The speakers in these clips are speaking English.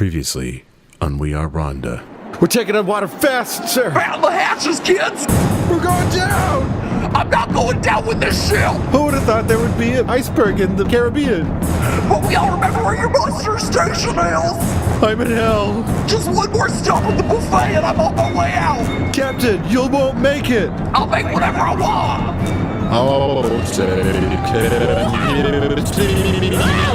Previously on We Are Rhonda. We're taking on water fast, sir. Round the hatches, kids! We're going down. I'm not going down with this ship! Who would have thought there would be an iceberg in the Caribbean? But we all remember where your monster station is! I'm in hell. Just one more stop at the buffet and I'm on my way out! Captain, you won't make it. I'll make whatever I want! Oh, say, can you see?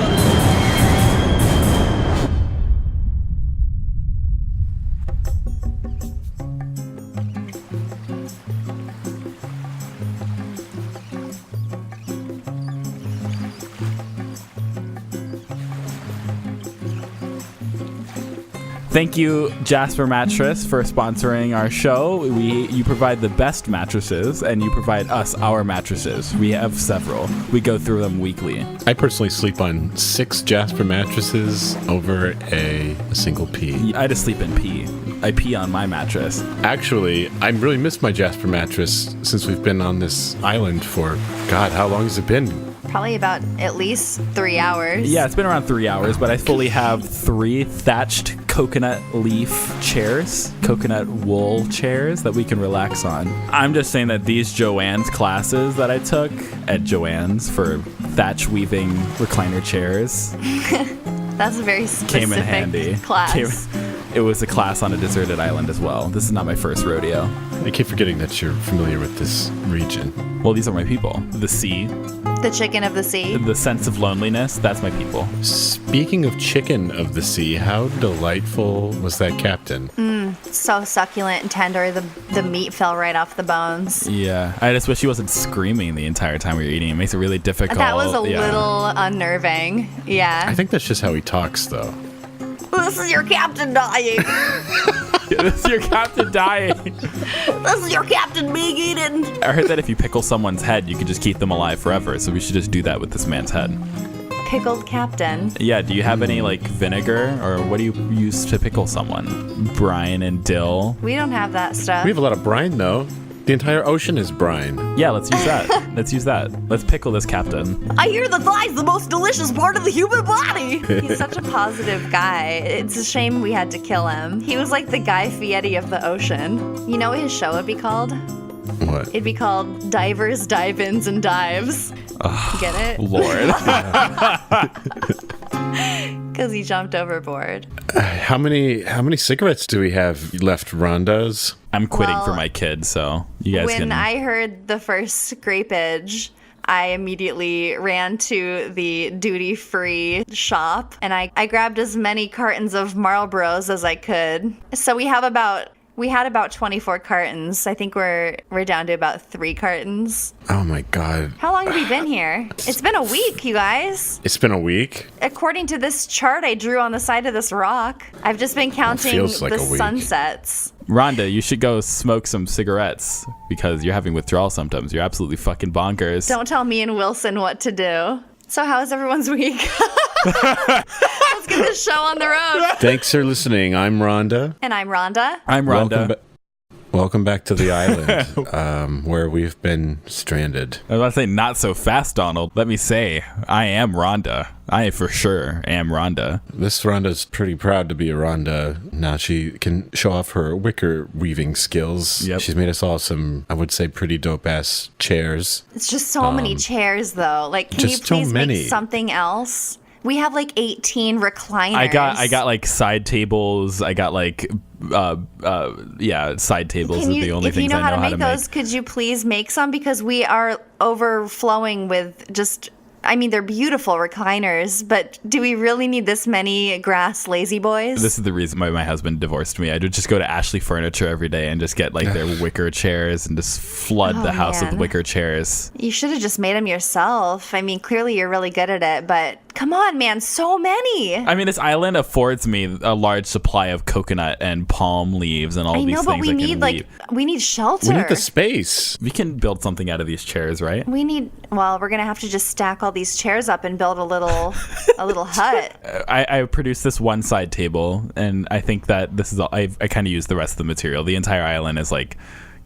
Thank you, Jasper Mattress, for sponsoring our show. You provide the best mattresses, and you provide us our mattresses. We have several. We go through them weekly. I personally sleep on 6 Jasper mattresses over a single pea. I just sleep in pee. I pee on my mattress. Actually, I really miss my Jasper mattress since we've been on this island for, God, how long has it been? Probably about at least 3 hours. Yeah, it's been around 3 hours, but I fully have 3 thatched coconut leaf chairs, coconut wool chairs that we can relax on. I'm just saying that these Joanne's classes that I took at Joanne's for thatch weaving recliner chairs That's a very specific came in handy. class. It was a class on a deserted island as well. This is not my first rodeo. I keep forgetting that you're familiar with this region. Well, these are my people. The sea, The chicken of the sea. the sense of loneliness, that's my people. Speaking of chicken of the sea, how delightful was that captain? So succulent and tender. The meat fell right off the bones. Yeah, I just wish he wasn't screaming the entire time we were eating. It makes it really difficult. That was a Yeah. little unnerving. I Yeah. think that's just how he talks, though. This is your captain dying. This is your captain dying. This is your captain being eaten. I heard that if you pickle someone's head, you can just keep them alive forever. So we should just do that with this man's head. Pickled captain. Yeah, do you have any like vinegar or what do you use to pickle someone? Brine and dill. We don't have that stuff. We have a lot of brine, though. The entire ocean is brine. Yeah, let's use that. Let's pickle this captain. I hear the thigh's the most delicious part of the human body. He's such a positive guy. It's a shame we had to kill him. He was like the Guy Fieri of the ocean. You know what his show would be called? What? It'd be called Divers, Dive-Ins, and Dives. Get it? Lord. Because he jumped overboard. How many cigarettes do we have left, Rhondas? I'm quitting Well, for my kid, so you guys When can. I heard the first scrapage, I immediately ran to the duty-free shop and I grabbed as many cartons of Marlboros as I could. So we had about 24 cartons. I think we're down to about 3 cartons. Oh my God. How long have we been here? It's been a week, you guys. It's been a week? According to this chart I drew on the side of this rock, I've just been counting feels like the a week. sunsets. Rhonda, you should go smoke some cigarettes because you're having withdrawal symptoms. You're absolutely fucking bonkers. Don't tell me and Wilson what to do. So how is everyone's week? Let's get this show on the road. Thanks for listening. I'm Rhonda. And I'm Rhonda. I'm Rhonda. Welcome back to the island where we've been stranded. I was about to say, not so fast, Donald. Let me say, I am Rhonda. I for sure am Rhonda. This Rhonda's pretty proud to be a Rhonda. Now she can show off her wicker weaving skills. Yep. She's made us all some, I would say, pretty dope-ass chairs. It's just so many chairs, though. Like, can you just so please many. make something else? We have like 18 recliners. I got like side tables. I got like side tables Can are you, the only if you things know I how know to how make to those, could you please make some? Because we are overflowing with just, I mean, they're beautiful recliners, but do we really need this many grass lazy boys? This is the reason why my husband divorced me. I would just go to Ashley Furniture every day and just get like their wicker chairs and just flood the house with man. wicker chairs. You should have just made them yourself. I mean, clearly you're really good at it, but come on, man, so many. I mean, this island affords me a large supply of coconut and palm leaves and all I these know, but things we I need can like weave. we need shelter. We need the space. We can build something out of these chairs, right? We need. Well, we're gonna have to just stack all these chairs up and build a little hut. I produced this one side table, and I think that this is all. I kind of used the rest of the material. The entire island is like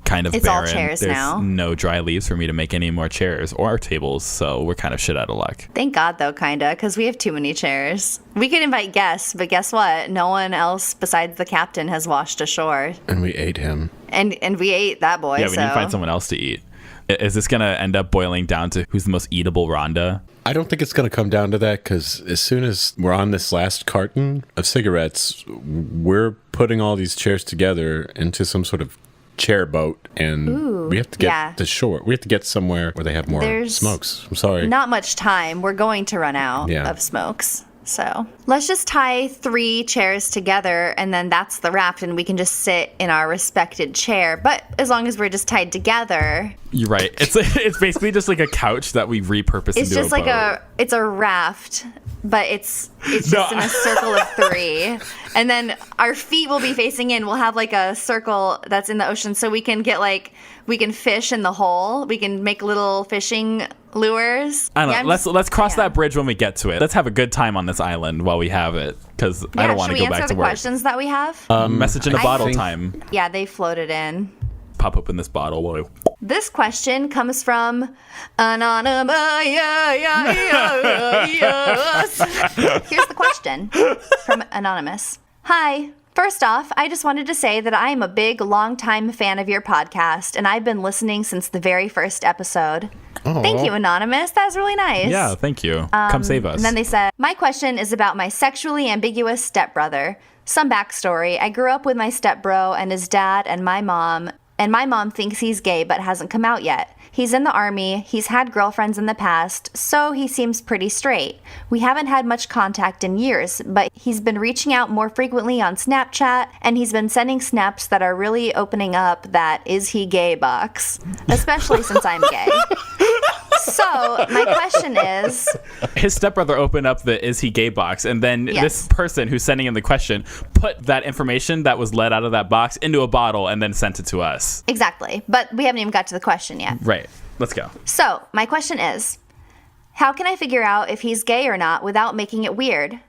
kind of It's all barren. chairs There's now. no dry leaves for me to make any more chairs or tables, so we're kind of shit out of luck. Thank God, though, kinda, because we have too many chairs. We could invite guests, but guess what? No one else besides the captain has washed ashore. And we ate him. And we ate that boy, Yeah, we so... need to find someone else to eat. Is this going to end up boiling down to who's the most eatable Rhonda? I don't think it's going to come down to that because as soon as we're on this last carton of cigarettes, we're putting all these chairs together into some sort of chair boat, and we have to get to shore. We have to get somewhere where they have more There's smokes. I'm sorry. Not much time. We're going to run out of smokes. So let's just tie 3 chairs together, and then that's the raft, and we can just sit in our respected chair. But as long as we're just tied together... You're right. It's basically just like a couch that we repurpose It's into just a like boat. it's a raft, but it's just in a circle of 3. And then our feet will be facing in. We'll have like a circle that's in the ocean, so we can we can fish in the hole. We can make little fishing lures. I don't know. Let's cross that bridge when we get to it. Let's have a good time on this island while we have it, because I don't want to go back to Should we answer the work. questions that we have? Message in a bottle think- time. Yeah, they floated in. Pop open this bottle. Whoa. This question comes from Anonymous. Here's the question from Anonymous. Hi. First off, I just wanted to say that I am a big, long-time fan of your podcast, and I've been listening since the very first episode. Thank you, Anonymous. That was really nice. Yeah, thank you. Come save us. And then they said, my question is about my sexually ambiguous stepbrother. Some backstory. I grew up with my stepbro and his dad and my mom thinks he's gay but hasn't come out yet. He's in the army, he's had girlfriends in the past, so he seems pretty straight. We haven't had much contact in years, but he's been reaching out more frequently on Snapchat, and he's been sending snaps that are really opening up that is he gay box, especially since I'm gay. So, my question is... His stepbrother opened up the is he gay box, and then this person who's sending him the question put that information that was let out of that box into a bottle and then sent it to us. Exactly, but we haven't even got to the question yet. Right. Let's go. So, my question is, how can I figure out if he's gay or not without making it weird?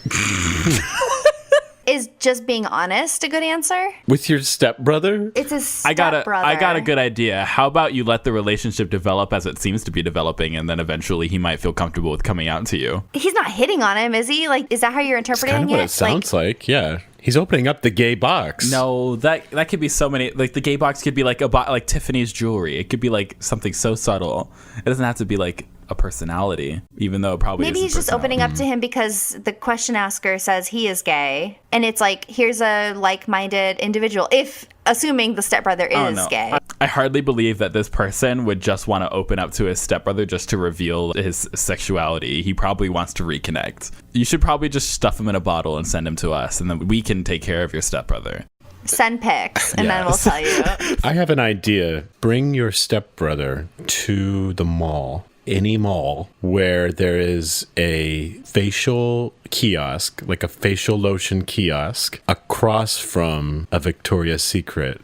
Is just being honest a good answer? With your stepbrother? It's his stepbrother. I got a good idea. How about you let the relationship develop as it seems to be developing, and then eventually he might feel comfortable with coming out to you. He's not hitting on him, is he? Like, is that how you're That's interpreting kind of what it sounds like. Yeah. He's opening up the gay box. No, that could be so many. Like the gay box could be like like Tiffany's jewelry. It could be like something so subtle. It doesn't have to be like a personality, even though it probably Maybe he's just opening up to him because the question asker says he is gay, and it's like, here's a like-minded individual, if assuming the stepbrother is gay. I hardly believe that this person would just want to open up to his stepbrother just to reveal his sexuality. He probably wants to reconnect. You should probably just stuff him in a bottle and send him to us, and then we can take care of your stepbrother. Send pics, and then we'll tell you. I have an idea. Bring your stepbrother to the mall. Any mall where there is a facial kiosk, like a facial lotion kiosk, across from a Victoria's Secret,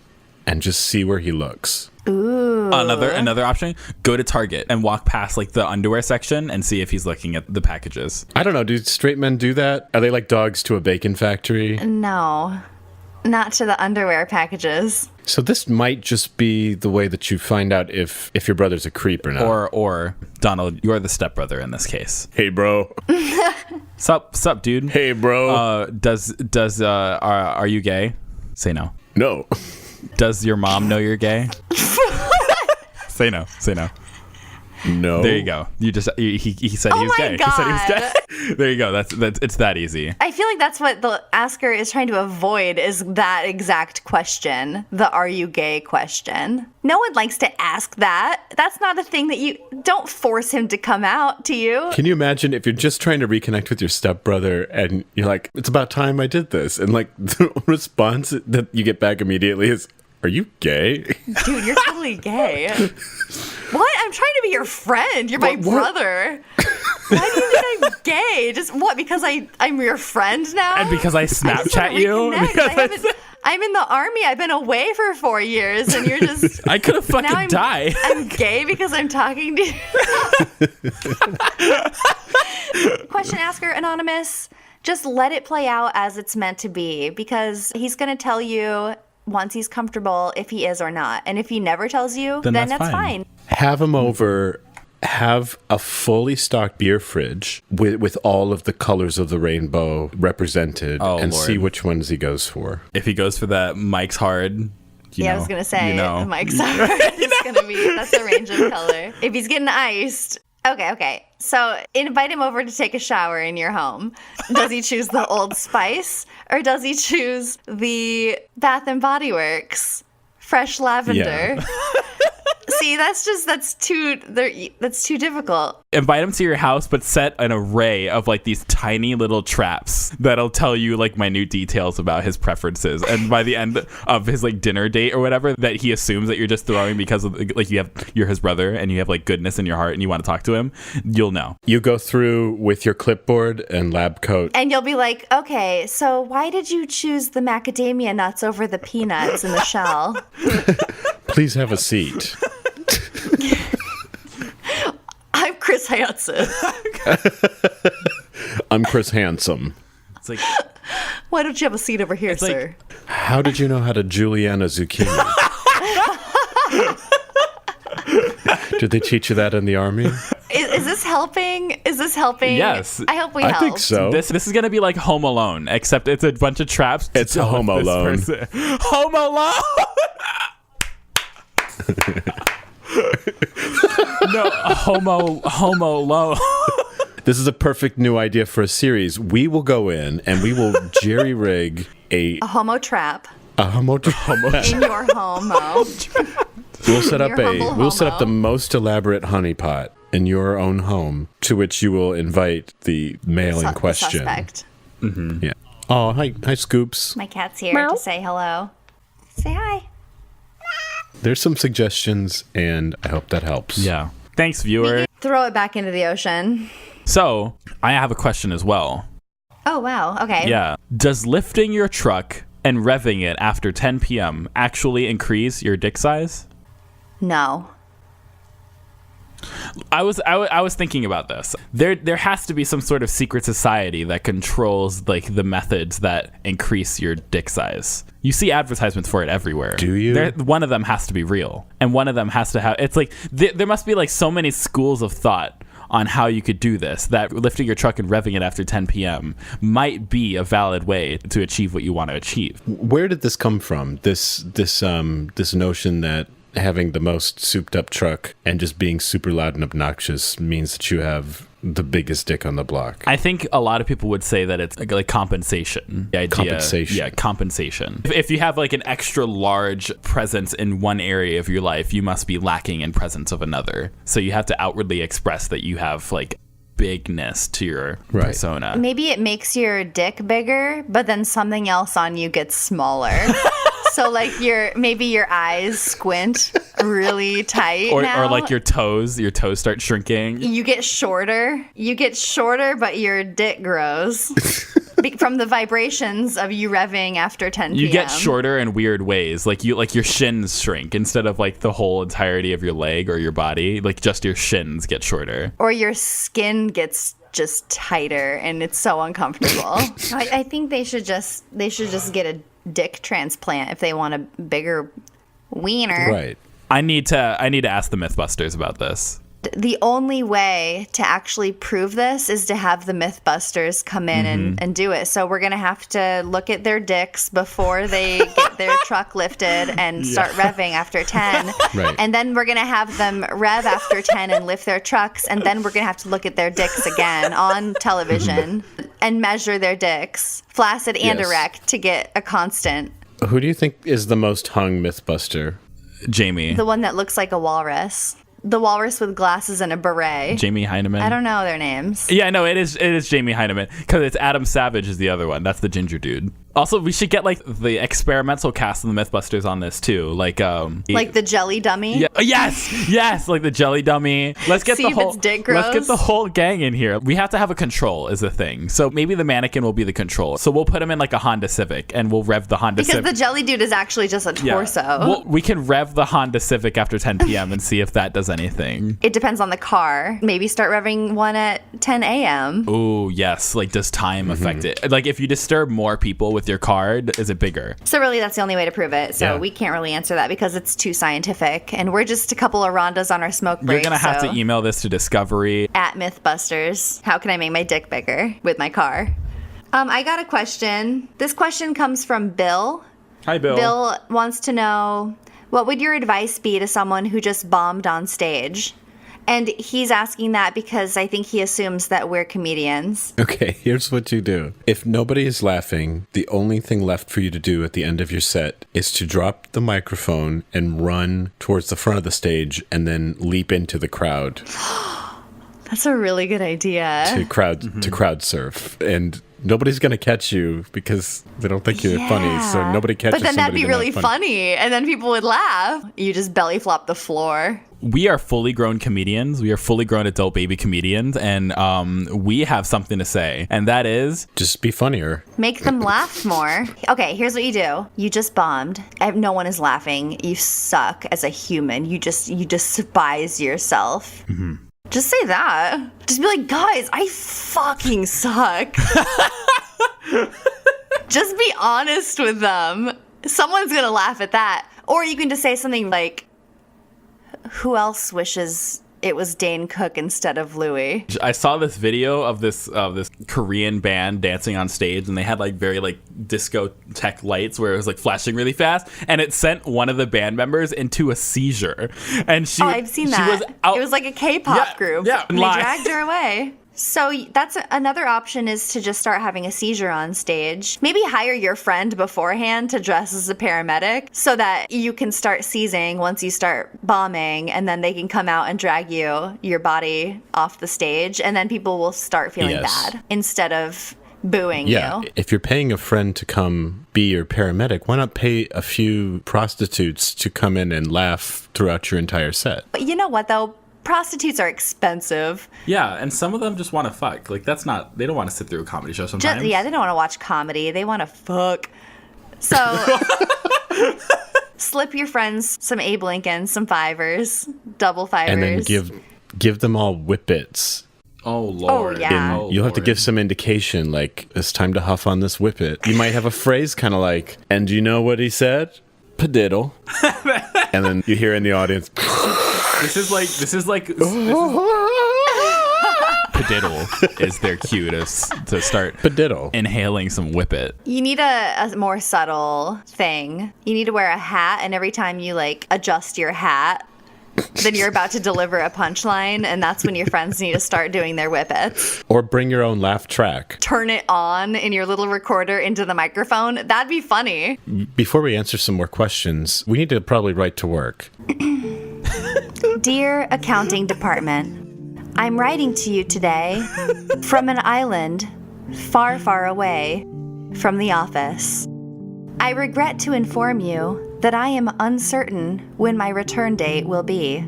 and just see where he looks. Ooh. Another option, go to Target and walk past like the underwear section and see if he's looking at the packages. I don't know, do straight men do that? Are they like dogs to a bacon factory? No, not to the underwear packages. So this might just be the way that you find out if your brother's a creep or not. Or Donald, you're the stepbrother in this case. Hey, bro. Sup, dude? Hey, bro. Are you gay? Say no. No. Does your mom know you're gay? Say no. No. There you go. He said he was gay. God. He said he was gay. There you go. That's it's that easy. I feel like that's what the asker is trying to avoid, is that exact question, the are you gay question. No one likes to ask that. That's not a thing that you don't force him to come out to you. Can you imagine if you're just trying to reconnect with your stepbrother and you're like, it's about time I did this, and like the response that you get back immediately is, are you gay? Dude, you're totally gay. What? I'm trying to be your friend. You're my brother. Why do you think I'm gay? Just what? Because I'm your friend now? And because I Snapchat you? I'm in the army. I've been away for 4 years, and you're just... I could have fucking died. I'm gay because I'm talking to you. Question asker Anonymous. Just let it play out as it's meant to be, because he's going to tell you once he's comfortable if he is or not. And if he never tells you, Then then that's that's fine. fine. Have him over. Have a fully stocked beer fridge with all of the colors of the rainbow represented, and Lord. see which ones he goes for. If he goes for that Mike's Hard, I was going to say, know. Mike's is going to be, that's the range of color. If he's getting iced. Okay. So invite him over to take a shower in your home. Does he choose the Old Spice or does he choose the Bath and Body Works fresh lavender? Yeah. See, that's too difficult. invite him to your house, but set an array of like these tiny little traps that'll tell you like minute details about his preferences. And by the end of his like dinner date or whatever, that he assumes that you're just throwing because of like you're his brother and you have like goodness in your heart and you want to talk to him, you'll know. You go through with your clipboard and lab coat. And you'll be like, okay, so why did you choose the macadamia nuts over the peanuts in the shell? Please have a seat. I'm Chris Hansen. I'm Chris Handsome. It's like, Why don't you have a seat over here, It's like- sir? How did you know how to julienne a zucchini? Did they teach you that in the army? Is this helping? Is this helping? Yes. I hope we I helped. think so. this is gonna be like Home Alone, except it's a bunch of traps. to It's tell Home if this Alone. person- Home Alone. No, Home Alone. This is a perfect new idea for a series. We will go in and we will jerry rig a Homo trap homo. in your homo. We'll set up Your humble we'll set up homo. the most elaborate honeypot in your own home, to which you will invite the male in question. Suspect. Yeah. Oh, hi, Scoops. My cat's here to say hello. Say hi. There's some suggestions, and I hope that helps. Yeah. Thanks, viewer. Throw it back into the ocean. So, I have a question as well. Oh, wow. Okay. Yeah. Does lifting your truck and revving it after 10 p.m. actually increase your dick size? No. I was thinking about this. There has to be some sort of secret society that controls like the methods that increase your dick size. You see advertisements for it everywhere. Do you? One of them has to be real, and one of them has to have. It's like there must be like so many schools of thought on how you could do this, that lifting your truck and revving it after 10 p.m. might be a valid way to achieve what you want to achieve. Where did this come from? This notion that having the most souped up truck and just being super loud and obnoxious means that you have the biggest dick on the block. I think a lot of people would say that it's like compensation. The idea, Compensation. Yeah, compensation. If you have like an extra large presence in one area of your life, you must be lacking in presence of another. So you have to outwardly express that you have like bigness to your Right. persona. Maybe it makes your dick bigger, but then something else on you gets smaller. So like maybe your eyes squint really tight Or now. like your toes start shrinking. You get shorter, but your dick grows from the vibrations of you revving after 10 p.m. You get shorter in weird ways. Like your shins shrink instead of like the whole entirety of your leg or your body. Like just your shins get shorter. Or your skin gets just tighter and it's so uncomfortable. I think they should just get a dick transplant if they want a bigger wiener. Right. I need to ask the Mythbusters about this. The only way to actually prove this is to have the Mythbusters come in and do it. So we're going to have to look at their dicks before they get their truck lifted and start revving after 10. Right. And then we're going to have them rev after 10 and lift their trucks. And then we're going to have to look at their dicks again on television and measure their dicks, flaccid and Yes. erect, to get a constant. Who do you think is the most hung Mythbuster? Jamie. The one that looks like a walrus. The walrus with glasses and a beret. Jamie Heineman. I don't know their names. Yeah, no, it is Jamie Heineman, because it's Adam Savage is the other one. That's the ginger dude. Also, we should get like the experimental cast of the Mythbusters on this too, like Like the jelly dummy. yeah, yes, like the jelly dummy. Let's get See the if whole its dick let's get grows. the whole gang in here. We have to have a control is the thing. So maybe the mannequin will be the control. So we'll put him in like a Honda Civic and we'll rev the Honda Because Civic. the jelly dude is actually just a torso. Well, we can rev the Honda Civic after 10 p.m. and see if that does anything. It depends on the car. Maybe start revving one at 10 a.m. Oh, yes. Like, does time affect it? Like, if you disturb more people with with your car? Is it bigger? So really, that's the only way to prove it. So Yeah. we can't really answer that because it's too scientific. And we're just a couple of Rhondas on our smoke break. You're going to have to email this to Discovery. At Mythbusters, how can I make my dick bigger with my car? I got a question. This question comes from Bill. Hi, Bill. Bill wants to know, what would your advice be to someone who just bombed on stage? And he's asking that because I think he assumes that we're comedians. Okay, here's what you do. If nobody is laughing, the only thing left for you to do at the end of your set is to drop the microphone and run towards the front of the stage and then leap into the crowd That's a really good idea. to crowd surf. And nobody's going to catch you because they don't think you're funny. So nobody catches But then that'd somebody be they're really not funny. And then people would laugh. You just belly flop the floor. We are fully grown comedians. We are fully grown adult baby comedians. And we have something to say. And that is... Just be funnier. Make them laugh more. Okay, here's what you do. You just bombed. No one is laughing. You suck as a human. You despise yourself. Mm-hmm. Just say that. Just be like, guys, I fucking suck. Just be honest with them. Someone's gonna laugh at that. Or you can just say something like, who else wishes it was Dane Cook instead of Louis? I saw this video of this Korean band dancing on stage, and they had like very like discotheque lights where it was like flashing really fast, and it sent one of the band members into a seizure. And I've seen that. It was like a K-pop group. Yeah, and they dragged her away. So that's another option, is to just start having a seizure on stage. Maybe hire your friend beforehand to dress as a paramedic so that you can start seizing once you start bombing, and then they can come out and drag your body off the stage, and then people will start feeling bad instead of booing you. If you're paying a friend to come be your paramedic, why not pay a few prostitutes to come in and laugh throughout your entire set? But you know what, though? Prostitutes are expensive. Yeah, and some of them just want to fuck. Like, that's not... They don't want to sit through a comedy show sometimes. They don't want to watch comedy. They want to fuck. So... slip your friends some Abe Lincoln, some fivers, double fivers. And then give them all whippets. Oh, Lord. Oh, yeah. You'll have to give some indication, like, it's time to huff on this whippet. You might have a phrase kind of like, and you know what he said? Padiddle. And then you hear in the audience... This is like padiddle is their cue to start Padiddle. inhaling some whippet. You need a more subtle thing. You need to wear a hat, and every time you like adjust your hat, then you're about to deliver a punchline, and that's when your friends need to start doing their whippets. Or bring your own laugh track. Turn it on in your little recorder into the microphone. That'd be funny. Before we answer some more questions, we need to probably write to work. Dear Accounting Department, I'm writing to you today from an island far, far away from the office. I regret to inform you that I am uncertain when my return date will be.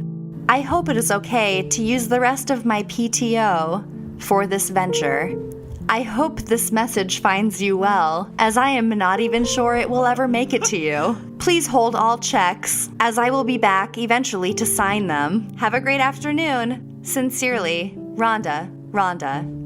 I hope it is okay to use the rest of my PTO for this venture. I hope this message finds you well, as I am not even sure it will ever make it to you. Please hold all checks, as I will be back eventually to sign them. Have a great afternoon. Sincerely, Rhonda,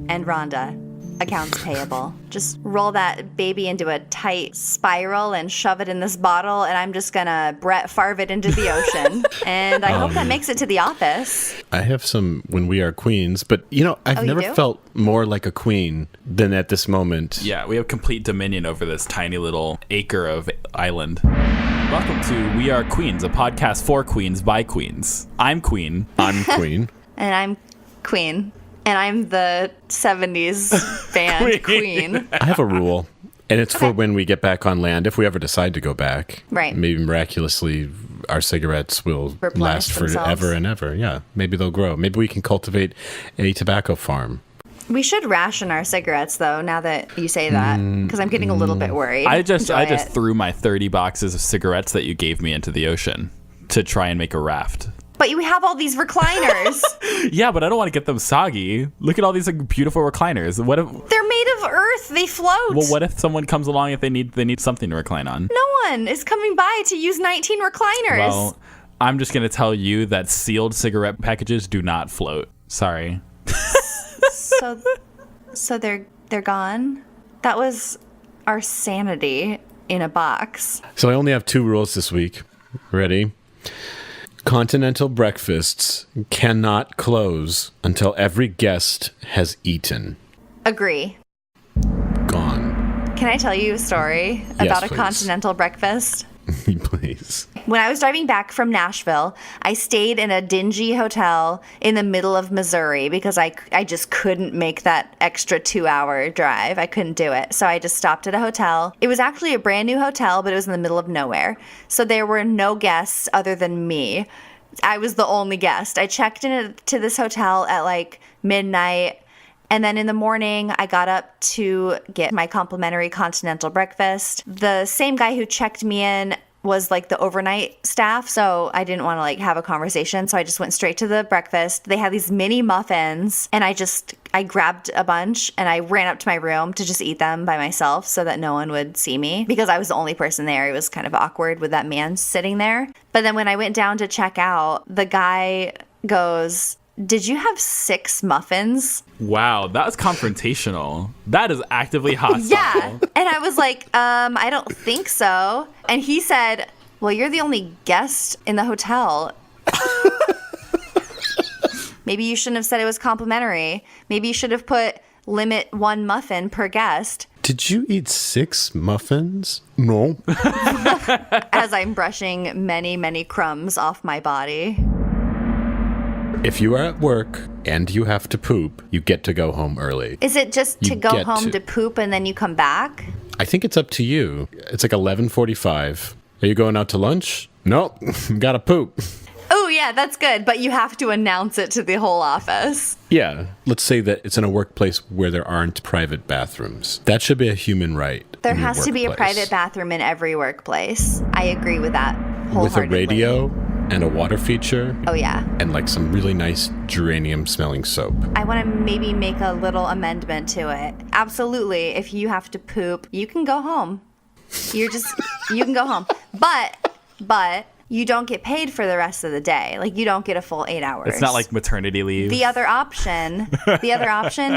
and Rhonda. Accounts payable. Just roll that baby into a tight spiral and shove it in this bottle, and I'm just gonna Brett Favre it into the ocean. And I hope that makes it to the office. I have some When We Are Queens, but I've never felt more like a queen than at this moment. Yeah, we have complete dominion over this tiny little acre of island. Welcome to We Are Queens, a podcast for queens by queens. I'm Queen. I'm Queen. And I'm Queen. And I'm the 70s band Queen. I have a rule, and it's for when we get back on land, if we ever decide to go back. Right. Maybe miraculously our cigarettes will last forever and ever. Yeah, maybe they'll grow. Maybe we can cultivate a tobacco farm. We should ration our cigarettes, though, now that you say that, because I'm getting a little bit worried. I just threw my 30 boxes of cigarettes that you gave me into the ocean to try and make a raft. But you have all these recliners. Yeah, but I don't want to get them soggy. Look at all these like beautiful recliners. What if they're made of earth? They float. Well, what if someone comes along if they need something to recline on? No one is coming by to use 19 recliners. Well, I'm just going to tell you that sealed cigarette packages do not float. Sorry. So they're gone. That was our sanity in a box. So I only have 2 rules this week. Ready? Continental breakfasts cannot close until every guest has eaten. Agree. Gone. Can I tell you a story Yes, about a please. continental breakfast? Please. When I was driving back from Nashville, I stayed in a dingy hotel in the middle of Missouri because I just couldn't make that extra 2-hour drive. I couldn't do it. So I just stopped at a hotel. It was actually a brand new hotel, but it was in the middle of nowhere. So there were no guests other than me. I was the only guest. I checked into this hotel at like midnight. And then in the morning, I got up to get my complimentary continental breakfast. The same guy who checked me in was like the overnight staff, so I didn't want to like have a conversation, so I just went straight to the breakfast. They had these mini muffins, and I grabbed a bunch and I ran up to my room to just eat them by myself so that no one would see me because I was the only person there. It was kind of awkward with that man sitting there. But then when I went down to check out, the guy goes, "Did you have 6 muffins?" Wow, that was confrontational. That is actively hostile. Yeah. And I was like, I don't think so. And he said, "Well, you're the only guest in the hotel. Maybe you shouldn't have said it was complimentary. Maybe you should have put limit 1 muffin per guest." Did you eat 6 muffins? No. As I'm brushing many, many crumbs off my body. If you are at work and you have to poop, you get to go home early. Is it just to You go get home to. to poop and then you come back? I think it's up to you. It's like 11:45. Are you going out to lunch? Nope. Gotta poop. Oh, yeah, that's good. But you have to announce it to the whole office. Yeah. Let's say that it's in a workplace where there aren't private bathrooms. That should be a human right. There in your has to be a workplace. private bathroom in every workplace. I agree with that With a wholeheartedly. radio and a water feature Oh, yeah. and like some really nice geranium smelling soap. I want to maybe make a little amendment to it. Absolutely. If you have to poop, you can go home. You can go home. But you don't get paid for the rest of the day. Like, you don't get a full 8 hours. It's not like maternity leave. The other option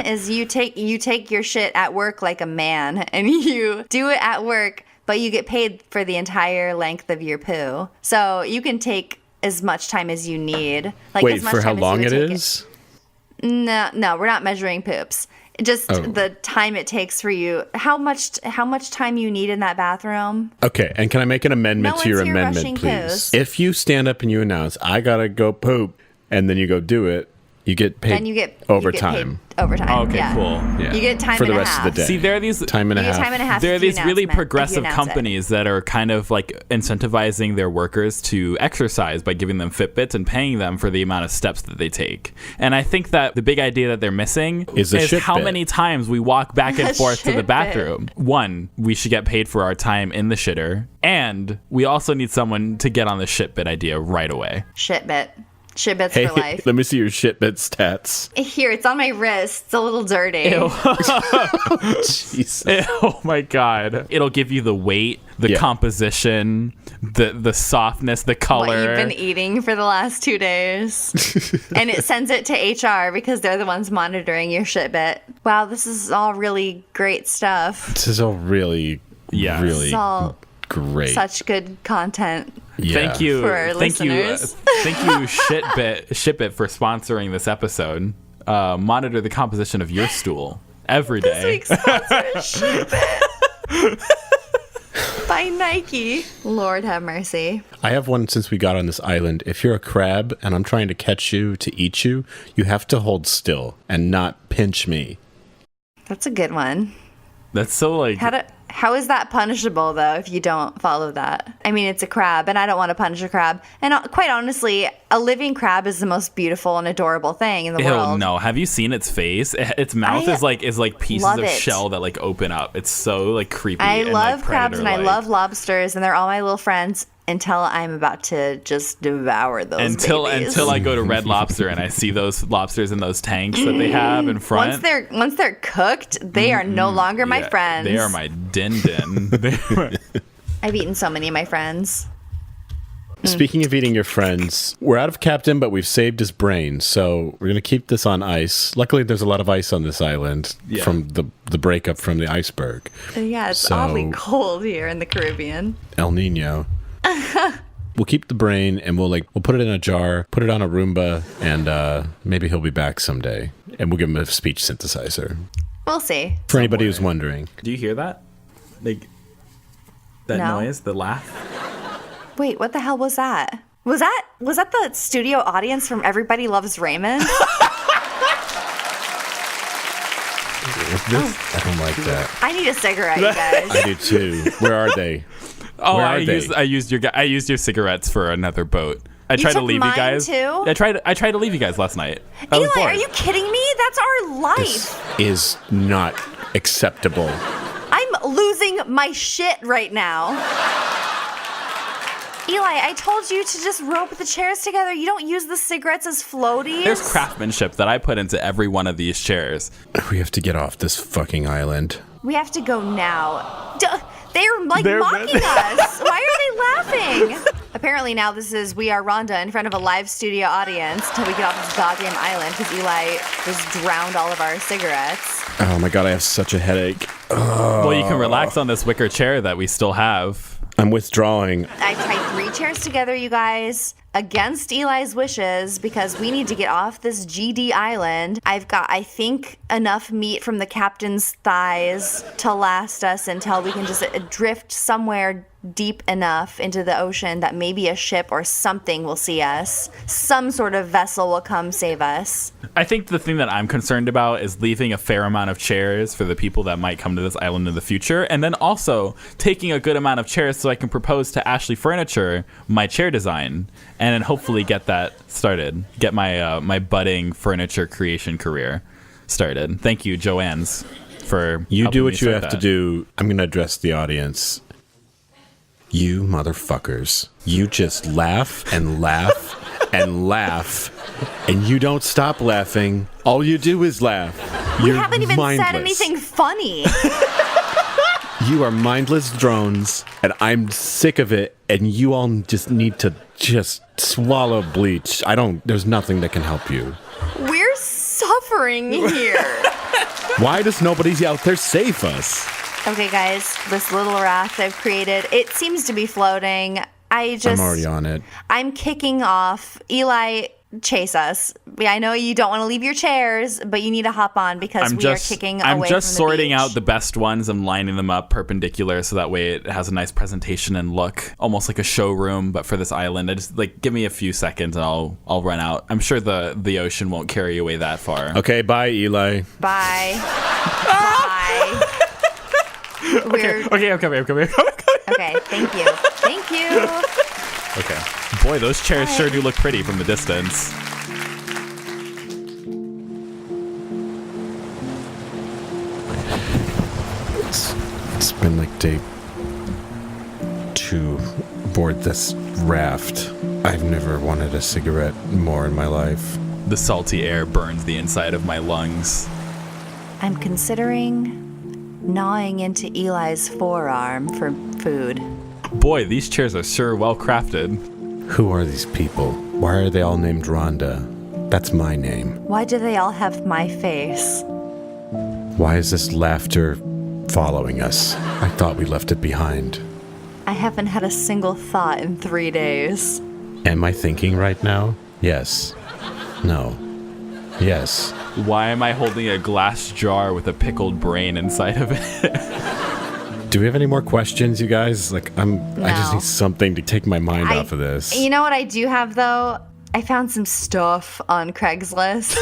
is you take your shit at work like a man and you do it at work, but you get paid for the entire length of your poo. So you can take as much time as you need. Like, Wait, as much for how time as you long would it take is? No, we're not measuring poops. Just the time it takes for you. How much time you need in that bathroom? Okay, and can I make an amendment No to your one's here amendment, rushing please? poos. If you stand up and you announce, "I gotta go poop," and then you go do it, you get paid Then you get overtime. Overtime. Okay, yeah. cool. Yeah. You get time for and the a rest half. of the day. See, there are these time and a You get half. time and a half. there are if you these really announce it, progressive if you announce it. companies that are kind of like incentivizing their workers to exercise by giving them Fitbits and paying them for the amount of steps that they take. And I think that the big idea that they're missing Is a shit how bit. many times we walk back and A forth to the shit bathroom. One, we should get paid for our time in the shitter. And we also need someone to get on the shit bit idea right away. Shitbit. Shitbits Hey, for life. let me see your shitbit stats. Here, it's on my wrist. It's a little dirty. Jesus. Oh my god. It'll give you the weight, the Yeah. composition, the softness, the color. What you've been eating for the last 2 days. And it sends it to HR because they're the ones monitoring your shitbit. Wow, this is all really great stuff. This is all really, Yeah. really It's all great. such good content. Yeah. Thank you. For our thank listeners. Thank you, Shitbit, for sponsoring this episode. Monitor the composition of your stool every day. This week's sponsor is Shitbit. By Nike. Lord have mercy. I have one since we got on this island. If you're a crab and I'm trying to catch you to eat you, you have to hold still and not pinch me. That's a good one. That's so like. How is that punishable, though, if you don't follow that? I mean, it's a crab, and I don't want to punish a crab. And quite honestly, a living crab is the most beautiful and adorable thing in the Ew, world. no. Have you seen its face? Its mouth I is like pieces love of it. shell that like open up. It's so like creepy. I and, love like, crabs and I predator-like. love lobsters, and they're all my little friends until I'm about to just devour those babies. Until I go to Red Lobster and I see those lobsters in those tanks that they have in front. Once they're cooked, they are no longer my Yeah, friends. They are my din. I've eaten so many of my friends. Speaking of eating your friends, we're out of Captain, but we've saved his brain. So we're going to keep this on ice. Luckily, there's a lot of ice on this island from the breakup from the iceberg. Yeah, it's oddly cold here in the Caribbean. El Nino. We'll keep the brain and we'll put it in a jar, put it on a Roomba, and maybe he'll be back someday. And we'll give him a speech synthesizer. We'll see. For anybody who's wondering. Do you hear that? That noise, the laugh? Wait, what the hell was that? Was that the studio audience from Everybody Loves Raymond? I don't like that. I need a cigarette, you guys. I do too. Where are they? Oh, I used your cigarettes for another boat. I tried to leave you guys. Too? I tried to leave you guys last night. Eli, are you kidding me? That's our life. This is not acceptable. I'm losing my shit right now. Eli, I told you to just rope the chairs together. You don't use the cigarettes as floaties. There's craftsmanship that I put into every one of these chairs. We have to get off this fucking island. We have to go now. They're mocking us. Why are they laughing? Apparently now we are Rhonda in front of a live studio audience until we get off this goddamn island because Eli just drowned all of our cigarettes. Oh my god, I have such a headache. Well, you can relax on this wicker chair that we still have. I'm withdrawing. I tied 3 chairs together, you guys, against Eli's wishes because we need to get off this GD island. I've got, I think, enough meat from the captain's thighs to last us until we can just drift somewhere deep enough into the ocean that maybe a ship or something will see us. Some sort of vessel will come save us. I think the thing that I'm concerned about is leaving a fair amount of chairs for the people that might come to this island in the future, and then also taking a good amount of chairs so I can propose to Ashley Furniture my chair design, and then hopefully get that started. Get my my budding furniture creation career started. Thank you, Joanne's, for you do helping what me you start have that. to do. I'm going to address the audience. You motherfuckers. You just laugh and laugh and laugh, and you don't stop laughing. All you do is laugh. We You're haven't even mindless. said anything funny. You are mindless drones, and I'm sick of it, and you all just need to just swallow bleach. There's nothing that can help you. We're suffering here. Why does nobody out there save us? Okay, guys, this little raft I've created, it seems to be floating. I'm already on it. I'm kicking off. Eli, chase us. I know you don't want to leave your chairs, but you need to hop on because we are kicking away from the I'm just sorting beach. out the best ones and lining them up perpendicular so that way it has a nice presentation and look, almost like a showroom, but for this island. I just give me a few seconds and I'll run out. I'm sure the ocean won't carry you away that far. Okay, bye, Eli. Bye. Bye. Okay, I'm coming. Okay, thank you. Thank you. Okay. Boy, those chairs sure do look pretty from the distance. It's been like day 2 aboard this raft. I've never wanted a cigarette more in my life. The salty air burns the inside of my lungs. I'm considering gnawing into Eli's forearm for food. Boy, these chairs are sure well crafted. Who are these people? Why are they all named Rhonda? That's my name. Why do they all have my face? Why is this laughter following us? I thought we left it behind. I haven't had a single thought in 3 days. Am I thinking right now? Yes. No. Yes. Why am I holding a glass jar with a pickled brain inside of it? Do we have any more questions, you guys? I just No. need something to take my mind off of this. You know what I do have, though? I found some stuff on Craigslist.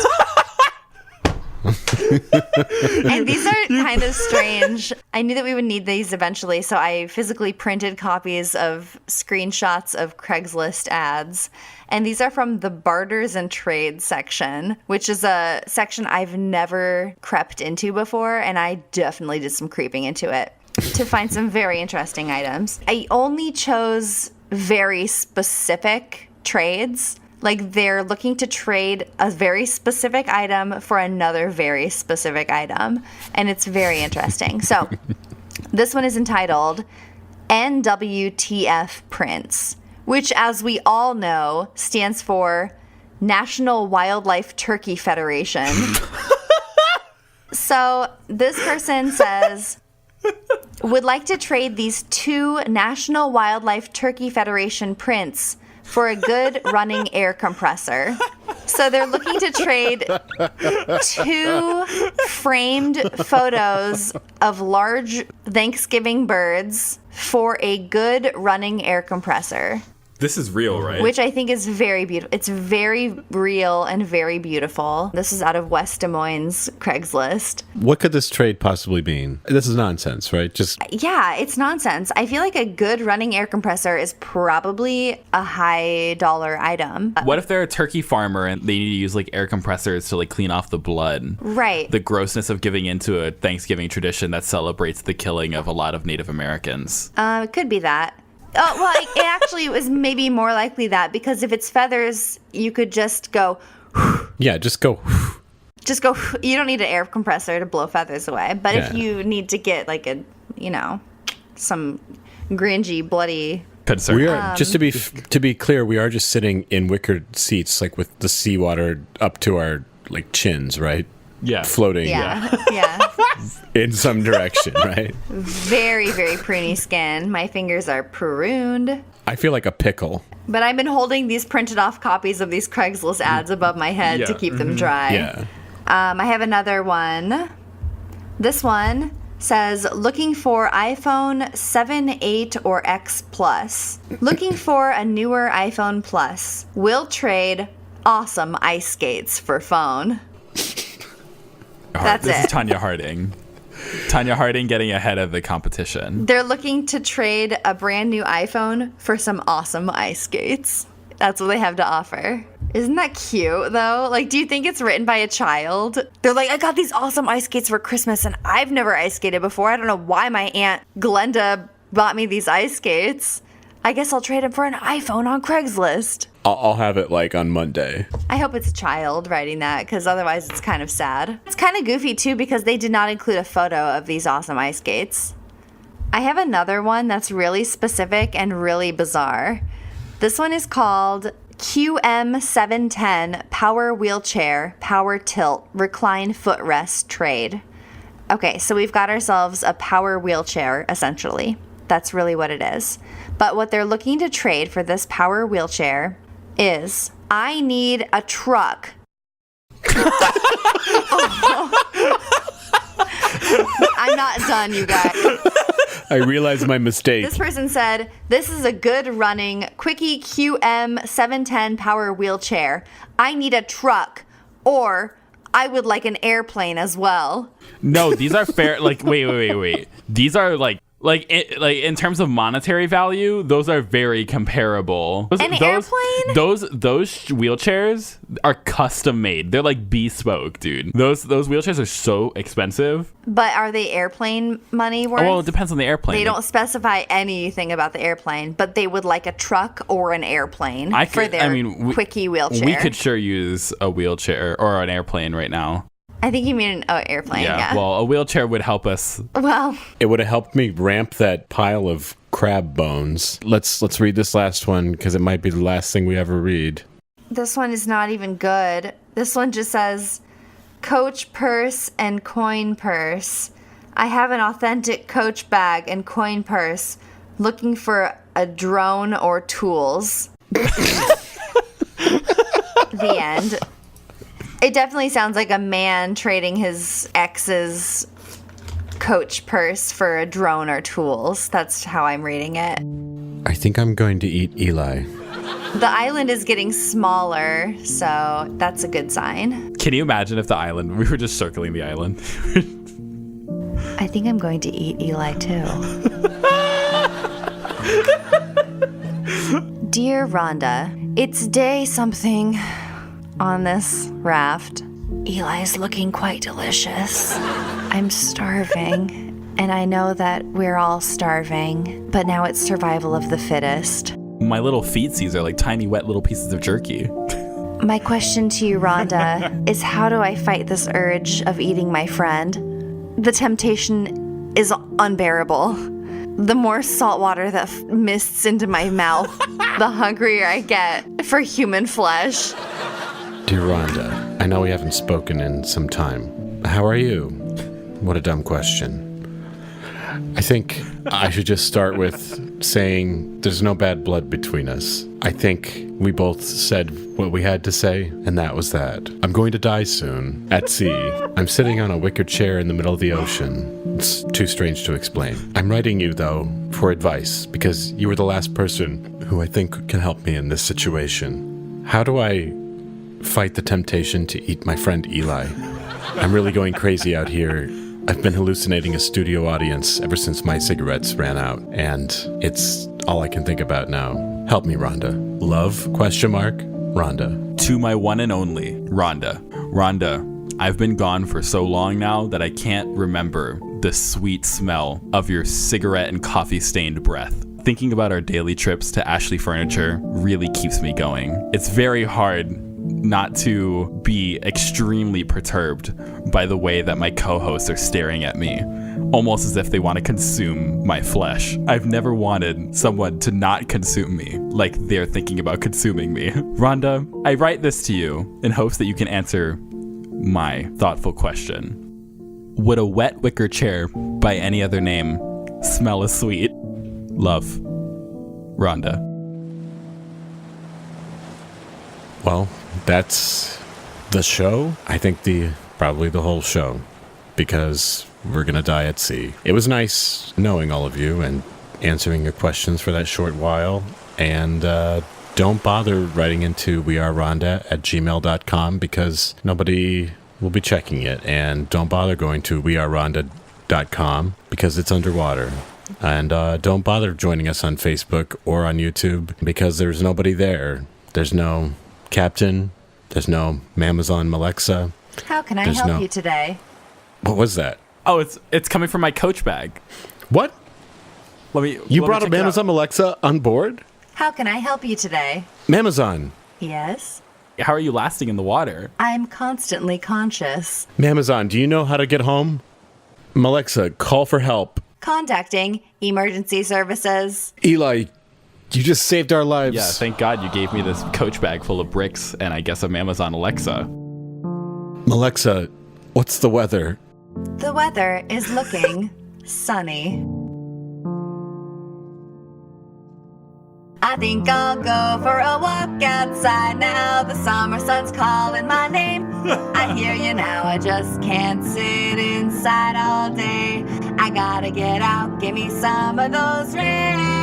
And these are kind of strange. I knew that we would need these eventually, so I physically printed copies of screenshots of Craigslist ads. And these are from the barters and trade section, which is a section I've never crept into before, and I definitely did some creeping into it to find some very interesting items. I only chose very specific trades. Like, they're looking to trade a very specific item for another very specific item. And it's very interesting. So, this one is entitled NWTF Prints. which, as we all know, stands for National Wildlife Turkey Federation. So this person says, would like to trade these 2 National Wildlife Turkey Federation prints for a good running air compressor. So they're looking to trade 2 framed photos of large Thanksgiving birds for a good running air compressor. This is real, right? Which I think is very beautiful. It's very real and very beautiful. This is out of West Des Moines Craigslist. What could this trade possibly mean? This is nonsense, right? Just Yeah, it's nonsense. I feel like a good running air compressor is probably a high dollar item. What if they're a turkey farmer and they need to use like air compressors to like clean off the blood? Right. The grossness of giving into a Thanksgiving tradition that celebrates the killing of a lot of Native Americans. It could be that. Oh, well, it actually was maybe more likely that, because if it's feathers, you could just go, yeah, just go. you don't need an air compressor to blow feathers away. But if Yeah. you need to get like a, some gringy, bloody. Concern. We are just to be clear, we are just sitting in wicker seats, like with the seawater up to our like chins, right? Yeah. Floating Yeah. in some direction, right? Very, very pruny skin. My fingers are pruned. I feel like a pickle. But I've been holding these printed off copies of these Craigslist ads above my head to Yeah. keep them dry. Yeah. I have another one. This one says, looking for iPhone 7, 8, or X Plus. Looking for a newer iPhone Plus. Will trade awesome ice skates for phone. That's This it. is Tanya Harding. Tanya Harding getting ahead of the competition. They're looking to trade a brand new iPhone for some awesome ice skates. That's what they have to offer. Isn't that cute, though? Like, do you think it's written by a child? They're like, I got these awesome ice skates for Christmas, and I've never ice skated before. I don't know why my Aunt Glenda bought me these ice skates. I guess I'll trade them for an iPhone on Craigslist. I'll have it like on Monday. I hope it's a child writing that, because otherwise it's kind of sad. It's kind of goofy, too, because they did not include a photo of these awesome ice skates. I have another one that's really specific and really bizarre. This one is called QM710 Power Wheelchair, Power Tilt, Recline Footrest Trade. Okay, so we've got ourselves a power wheelchair, essentially. That's really what it is. But what they're looking to trade for this power wheelchair is, I need a truck. I'm not done, you guys. I realized my mistake. This person said, this is a good running Quickie QM710 power wheelchair. I need a truck, or I would like an airplane as well. No, these are fair. Like, wait. These are like in terms of monetary value, those are very comparable. An airplane? Those wheelchairs are custom made. They're like bespoke, dude. Those wheelchairs are so expensive. But are they airplane money worth? Well, it depends on the airplane. They don't specify anything about the airplane, but they would like a truck or an airplane for their Quickie wheelchair. We could sure use a wheelchair or an airplane right now. I think you mean an airplane, yeah. Well, a wheelchair would help us. Well, It would have helped me ramp that pile of crab bones. Let's read this last one, because it might be the last thing we ever read. this one is not even good. This one just says, Coach purse and coin purse. I have an authentic Coach bag and coin purse. Looking for a drone or tools. The end. It definitely sounds like a man trading his ex's Coach purse for a drone or tools. That's how I'm reading it. I think I'm going to eat Eli. The island is getting smaller, so that's a good sign. Can you imagine if we were just circling the island? I think I'm going to eat Eli too. Dear Rhonda, it's day something on this raft. Eli's looking quite delicious. I'm starving, and I know that we're all starving, but now it's survival of the fittest. My little feetsies are like tiny, wet little pieces of jerky. My question to you, Rhonda, is how do I fight this urge of eating my friend? The temptation is unbearable. The more salt water that mists into my mouth, the hungrier I get for human flesh. Dear Rhonda, I know we haven't spoken in some time. How are you? What a dumb question. I think I should just start with saying there's no bad blood between us. I think we both said what we had to say, and that was that. I'm going to die soon, at sea. I'm sitting on a wicker chair in the middle of the ocean. It's too strange to explain. I'm writing you, though, for advice, because you were the last person who I think can help me in this situation. How do I fight the temptation to eat my friend Eli? I'm really going crazy out here. I've been hallucinating a studio audience ever since my cigarettes ran out, and it's all I can think about now. Help me, Rhonda. Love? ? Rhonda. To my one and only, Rhonda. Rhonda, I've been gone for so long now that I can't remember the sweet smell of your cigarette and coffee-stained breath. Thinking about our daily trips to Ashley Furniture really keeps me going. It's very hard not to be extremely perturbed by the way that my co-hosts are staring at me, almost as if they want to consume my flesh. I've never wanted someone to not consume me like they're thinking about consuming me. Rhonda, I write this to you in hopes that you can answer my thoughtful question. Would a wet wicker chair by any other name smell as sweet? Love, Rhonda. Well, that's the show. I think probably the whole show, because we're going to die at sea. It was nice knowing all of you and answering your questions for that short while. And don't bother writing into wearerhonda@gmail.com because nobody will be checking it. And don't bother going to wearerhonda.com because it's underwater. And don't bother joining us on Facebook or on YouTube because there's nobody there. There's no Captain. There's no Amazon Alexa. How can I help you today? What was that? Oh, it's coming from my Coach bag. What? You brought check a it out. Amazon Alexa on board? How can I help you today? Amazon. Yes? How are you lasting in the water? I'm constantly conscious. Amazon, do you know how to get home? Alexa, call for help. Contacting emergency services. Eli, you just saved our lives. Yeah, thank God you gave me this Coach bag full of bricks and I guess an Amazon Alexa. Alexa, what's the weather? The weather is looking sunny. I think I'll go for a walk outside now. The summer sun's calling my name. I hear you now, I just can't sit inside all day. I gotta get out, give me some of those rays.